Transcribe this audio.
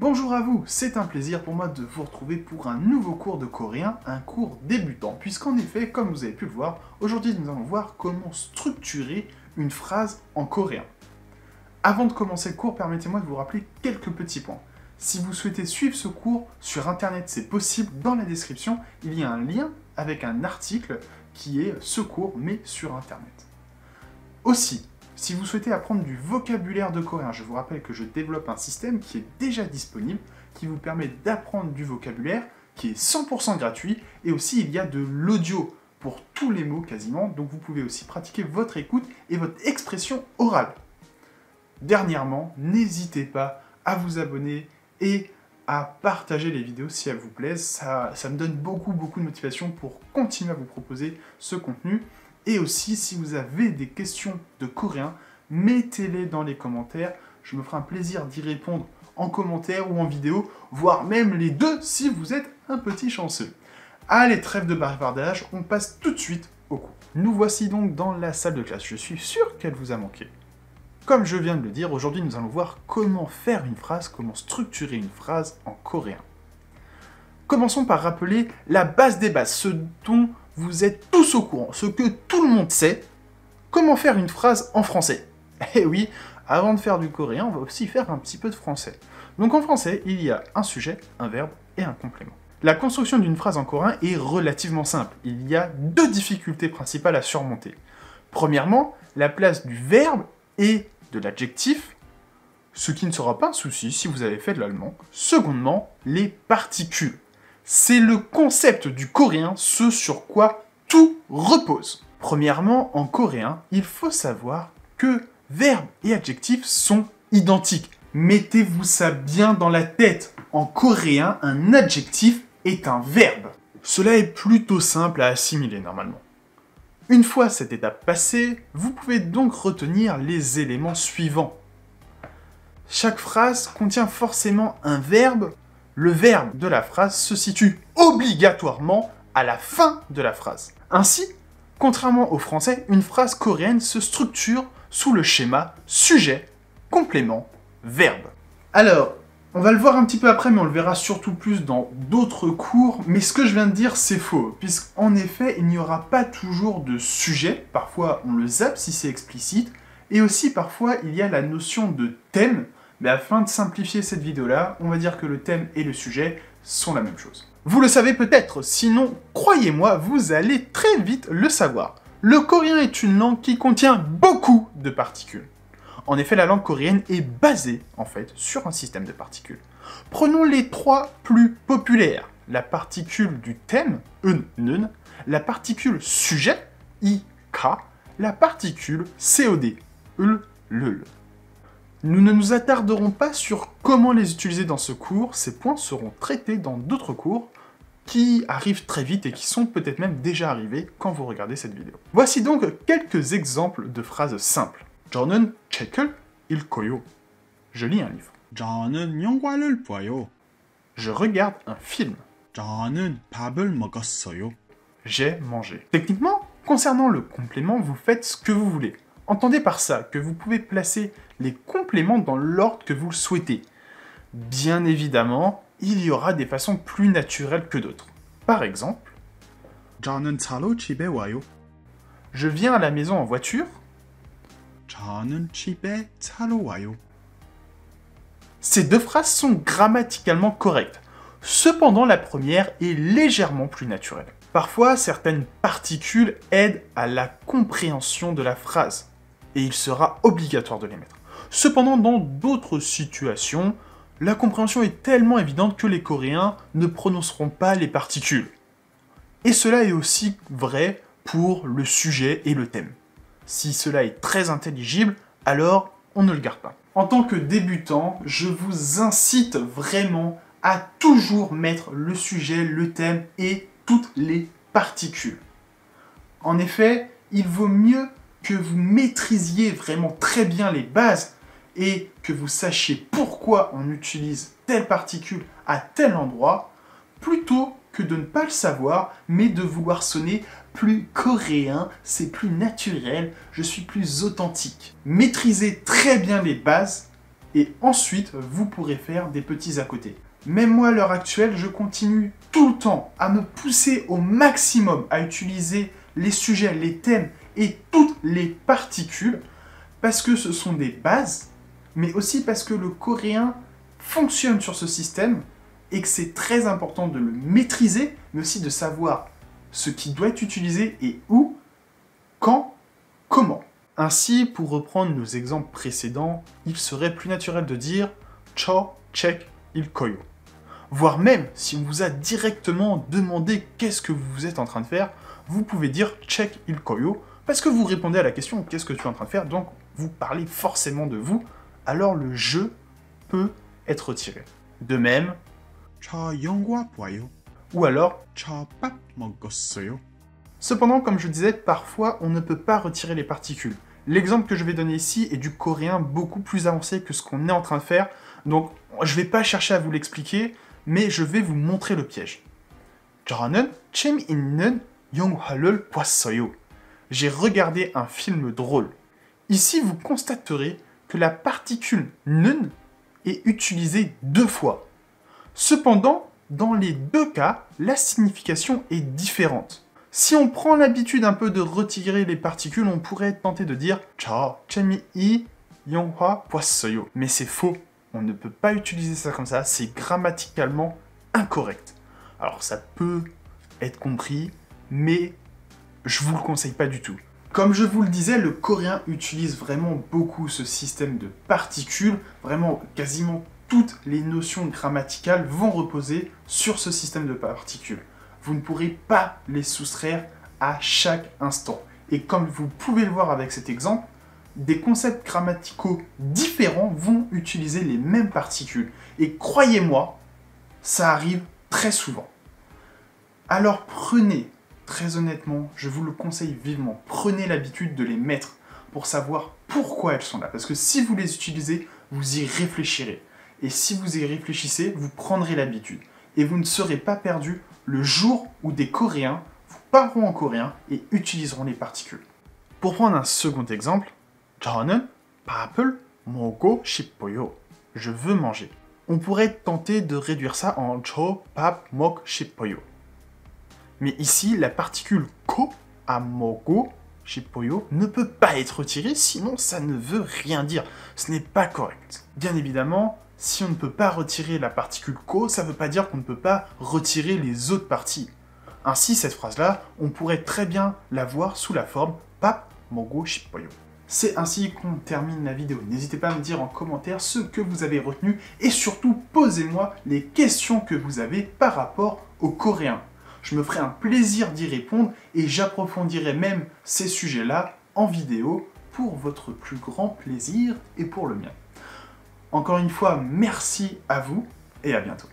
Bonjour à vous, c'est un plaisir pour moi de vous retrouver pour un nouveau cours de coréen, un cours débutant, puisqu'en effet, comme vous avez pu le voir, aujourd'hui nous allons voir comment structurer une phrase en coréen. Avant de commencer le cours, permettez-moi de vous rappeler quelques petits points. Si vous souhaitez suivre ce cours sur internet, c'est possible, dans la description, il y a un lien avec un article qui est ce cours, mais sur internet. Aussi, si vous souhaitez apprendre du vocabulaire de coréen, je vous rappelle que je développe un système qui est déjà disponible, qui vous permet d'apprendre du vocabulaire, qui est 100% gratuit, et aussi il y a de l'audio pour tous les mots quasiment, donc vous pouvez aussi pratiquer votre écoute et votre expression orale. Dernièrement, n'hésitez pas à vous abonner et à partager les vidéos si elles vous plaisent, ça me donne beaucoup de motivation pour continuer à vous proposer ce contenu. Et aussi, si vous avez des questions de coréen, mettez-les dans les commentaires. Je me ferai un plaisir d'y répondre en commentaire ou en vidéo, voire même les deux si vous êtes un petit chanceux. Allez, trêve de bavardage, on passe tout de suite au cours. Nous voici donc dans la salle de classe. Je suis sûr qu'elle vous a manqué. Comme je viens de le dire, aujourd'hui nous allons voir comment faire une phrase, comment structurer une phrase en coréen. Commençons par rappeler la base des bases, ce dont vous êtes tous au courant, ce que tout le monde sait, comment faire une phrase en français. Et oui, avant de faire du coréen, on va aussi faire un petit peu de français. Donc en français, il y a un sujet, un verbe et un complément. La construction d'une phrase en coréen est relativement simple. Il y a deux difficultés principales à surmonter. Premièrement, la place du verbe et de l'adjectif, ce qui ne sera pas un souci si vous avez fait de l'allemand. Secondement, les particules. C'est le concept du coréen, ce sur quoi tout repose. Premièrement, en coréen, il faut savoir que verbe et adjectif sont identiques. Mettez-vous ça bien dans la tête. En coréen, un adjectif est un verbe. Cela est plutôt simple à assimiler normalement. Une fois cette étape passée, vous pouvez donc retenir les éléments suivants. Chaque phrase contient forcément un verbe. Le verbe de la phrase se situe obligatoirement à la fin de la phrase. Ainsi, contrairement au français, une phrase coréenne se structure sous le schéma sujet, complément, verbe. Alors, on va le voir un petit peu après, mais on le verra surtout plus dans d'autres cours, mais ce que je viens de dire, c'est faux, puisqu'en effet, il n'y aura pas toujours de sujet, parfois on le zappe si c'est explicite, et aussi parfois il y a la notion de thème. Mais afin de simplifier cette vidéo-là, on va dire que le thème et le sujet sont la même chose. Vous le savez peut-être, sinon, croyez-moi, vous allez très vite le savoir. Le coréen est une langue qui contient beaucoup de particules. En effet, la langue coréenne est basée, en fait, sur un système de particules. Prenons les trois plus populaires. La particule du thème, nun, la particule sujet, ka, la particule cod, lul. Nous ne nous attarderons pas sur comment les utiliser dans ce cours, ces points seront traités dans d'autres cours qui arrivent très vite et qui sont peut-être même déjà arrivés quand vous regardez cette vidéo. Voici donc quelques exemples de phrases simples. 저는 책을 읽어요. Je lis un livre. 저는 영화를 봐요. Je regarde un film. 저는 밥을 먹었어요. J'ai mangé. Techniquement, concernant le complément, vous faites ce que vous voulez. Entendez par ça que vous pouvez placer les compléments dans l'ordre que vous le souhaitez. Bien évidemment, il y aura des façons plus naturelles que d'autres. Par exemple, 저는 차로 집에 와요. je viens à la maison en voiture. 저는 집에 차로 와요. Ces deux phrases sont grammaticalement correctes. Cependant, la première est légèrement plus naturelle. Parfois, certaines particules aident à la compréhension de la phrase, et il sera obligatoire de les mettre. Cependant, dans d'autres situations, la compréhension est tellement évidente que les Coréens ne prononceront pas les particules. Et cela est aussi vrai pour le sujet et le thème. Si cela est très intelligible, alors on ne le garde pas. En tant que débutant, je vous incite vraiment à toujours mettre le sujet, le thème et toutes les particules. En effet, il vaut mieux que vous maîtrisiez vraiment très bien les bases et que vous sachiez pourquoi on utilise telle particule à tel endroit, plutôt que de ne pas le savoir, mais de vouloir sonner plus coréen, c'est plus naturel, je suis plus authentique. Maîtrisez très bien les bases et ensuite vous pourrez faire des petits à côté. Même moi à l'heure actuelle, je continue tout le temps à me pousser au maximum à utiliser les sujets, les thèmes et toutes les particules parce que ce sont des bases, mais aussi parce que le coréen fonctionne sur ce système et que c'est très important de le maîtriser, mais aussi de savoir ce qui doit être utilisé et où, quand, comment. Ainsi, pour reprendre nos exemples précédents, il serait plus naturel de dire « cho, check, il koyo ». Voire même, si on vous a directement demandé qu'est-ce que vous êtes en train de faire, vous pouvez dire « check, il koyo » parce que vous répondez à la question « qu'est-ce que tu es en train de faire ?» donc vous parlez forcément de vous, alors le « je » peut être retiré. De même, 저 영화 봐요. ou alors 저 밥 먹었어요. cependant, comme je disais, parfois on ne peut pas retirer les particules. L'exemple que je vais donner ici est du coréen beaucoup plus avancé que ce qu'on est en train de faire, donc je ne vais pas chercher à vous l'expliquer, mais je vais vous montrer le piège. 저는 재미있는 영화를 봤어요. J'ai regardé un film drôle. Ici, vous constaterez que la particule 는 est utilisée 2 fois. Cependant, dans les 2 cas, la signification est différente. Si on prend l'habitude un peu de retirer les particules, on pourrait être tenté de dire « 저 재미있는 영화 봤어요 ». Mais c'est faux. On ne peut pas utiliser ça comme ça, c'est grammaticalement incorrect. Alors ça peut être compris, mais je vous le conseille pas du tout. Comme je vous le disais, le coréen utilise vraiment beaucoup ce système de particules, vraiment quasiment toutes les notions grammaticales vont reposer sur ce système de particules. Vous ne pourrez pas les soustraire à chaque instant. Et comme vous pouvez le voir avec cet exemple, des concepts grammaticaux différents vont utiliser les mêmes particules. Et croyez-moi, ça arrive très souvent. Alors prenez, très honnêtement, je vous le conseille vivement, prenez l'habitude de les mettre pour savoir pourquoi elles sont là. Parce que si vous les utilisez, vous y réfléchirez. Et si vous y réfléchissez, vous prendrez l'habitude. Et vous ne serez pas perdu le jour où des Coréens vous parleront en coréen et utiliseront les particules. Pour prendre un second exemple, 저는 밥을 먹고 싶어요. Je veux manger. On pourrait tenter de réduire ça en 저 밥 먹고 싶어요. Mais ici, la particule ko à 먹고 싶어요 ne peut pas être retirée, sinon ça ne veut rien dire. Ce n'est pas correct. Bien évidemment, si on ne peut pas retirer la particule ko, ça ne veut pas dire qu'on ne peut pas retirer les autres parties. Ainsi, cette phrase-là, on pourrait très bien la voir sous la forme 밥 먹고 싶어요. C'est ainsi qu'on termine la vidéo. N'hésitez pas à me dire en commentaire ce que vous avez retenu et surtout posez-moi les questions que vous avez par rapport au coréen. Je me ferai un plaisir d'y répondre et j'approfondirai même ces sujets-là en vidéo pour votre plus grand plaisir et pour le mien. Encore une fois, merci à vous et à bientôt.